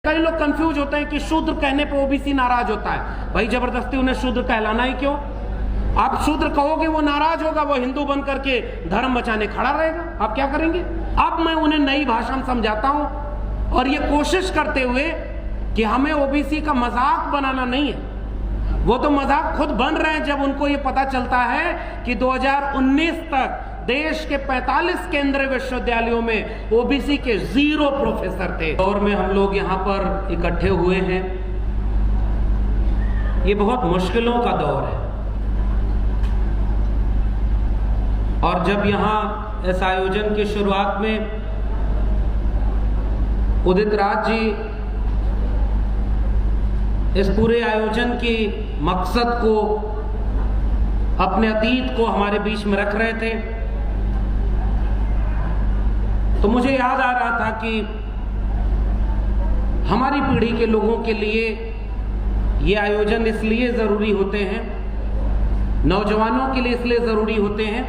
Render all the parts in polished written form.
कई लोग कंफ्यूज होते हैं कि शूद्र कहने पे ओबीसी नाराज होता है। भाई जबरदस्ती उन्हें शूद्र कहलाना ही क्यों? आप शूद्र कहोगे वो नाराज होगा, वो हिंदू बन करके धर्म बचाने खड़ा रहेगा, आप क्या करेंगे? अब मैं उन्हें नई भाषा में समझाता हूं और ये कोशिश करते हुए कि हमें ओबीसी का मजाक बनाना नहीं है। वो तो मजाक खुद बन रहे हैं जब उनको ये पता चलता है कि 2019 तक देश के 45 केंद्रीय विश्वविद्यालयों में ओबीसी के 0 प्रोफेसर थे। दौर में हम लोग यहाँ पर इकट्ठे हुए हैं, ये बहुत मुश्किलों का दौर है। और जब यहाँ इस आयोजन की शुरुआत में उदित राज जी इस पूरे आयोजन की मकसद को, अपने अतीत को हमारे बीच में रख रहे थे, तो मुझे याद आ रहा था कि हमारी पीढ़ी के लोगों के लिए ये आयोजन इसलिए ज़रूरी होते हैं, नौजवानों के लिए इसलिए ज़रूरी होते हैं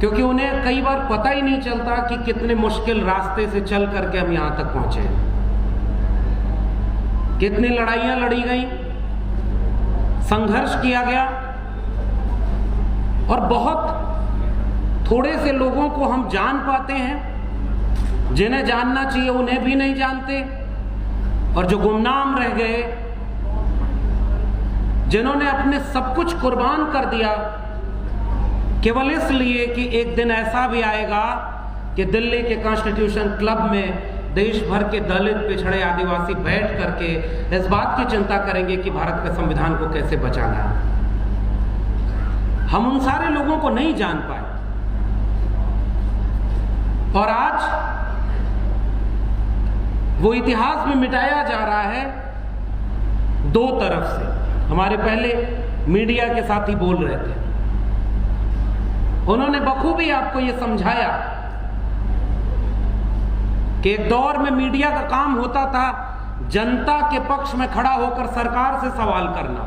क्योंकि उन्हें कई बार पता ही नहीं चलता कि कितने मुश्किल रास्ते से चल करके हम यहां तक पहुंचे, कितनी लड़ाइयां लड़ी गई, संघर्ष किया गया और बहुत थोड़े से लोगों को हम जान पाते हैं, जिन्हें जानना चाहिए उन्हें भी नहीं जानते, और जो गुमनाम रह गए, जिन्होंने अपने सब कुछ कुर्बान कर दिया केवल इसलिए कि एक दिन ऐसा भी आएगा कि दिल्ली के कॉन्स्टिट्यूशन क्लब में देश भर के दलित, पिछड़े, आदिवासी बैठ करके इस बात की चिंता करेंगे कि भारत के संविधान को कैसे बचाना है। हम उन सारे लोगों को नहीं जान पाए और आज वो इतिहास में मिटाया जा रहा है दो तरफ से। हमारे पहले मीडिया के साथी बोल रहे थे, उन्होंने बखूबी आपको ये समझाया कि एक दौर में मीडिया का काम होता था जनता के पक्ष में खड़ा होकर सरकार से सवाल करना,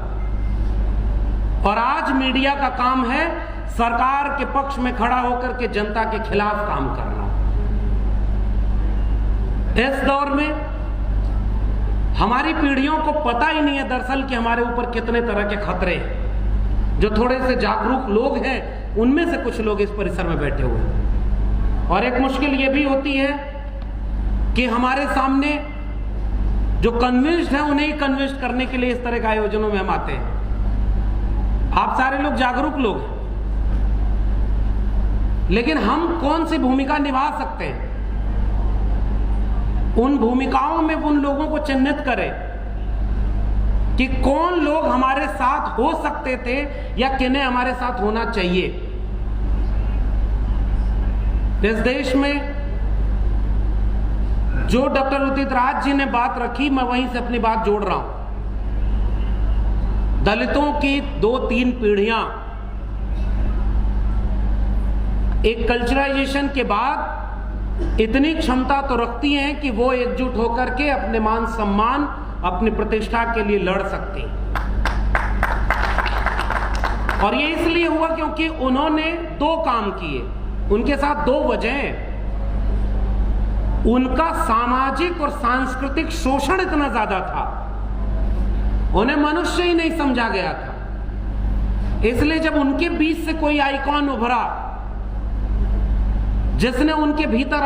और आज मीडिया का काम है सरकार के पक्ष में खड़ा होकर के जनता के खिलाफ काम करना। इस दौर में हमारी पीढ़ियों को पता ही नहीं है दरअसल कि हमारे ऊपर कितने तरह के खतरे हैं। जो थोड़े से जागरूक लोग हैं उनमें से कुछ लोग इस परिसर में बैठे हुए हैं, और एक मुश्किल ये भी होती है कि हमारे सामने जो कन्विंस्ड है उन्हें ही कन्विंस्ड करने के लिए इस तरह के आयोजनों में हम आते हैं। आप सारे लोग जागरूक लोग हैं, लेकिन हम कौन सी भूमिका निभा सकते हैं? उन भूमिकाओं में उन लोगों को चिन्हित करें कि कौन लोग हमारे साथ हो सकते थे या किन्हें हमारे साथ होना चाहिए। इस देश में जो डॉक्टर उदित राज जी ने बात रखी, मैं वहीं से अपनी बात जोड़ रहा हूं। दलितों की 2-3 पीढ़ियां एक कल्चराइजेशन के बाद इतनी क्षमता तो रखती हैं कि वो एकजुट होकर के अपने मान सम्मान, अपनी प्रतिष्ठा के लिए लड़ सकती हैं। और ये इसलिए हुआ क्योंकि उन्होंने 2 काम किए, उनके साथ 2 वजह। उनका सामाजिक और सांस्कृतिक शोषण इतना ज्यादा था, उन्हें मनुष्य ही नहीं समझा गया था। इसलिए जब उनके बीच से कोई आइकॉन उभरा जिसने उनके भीतर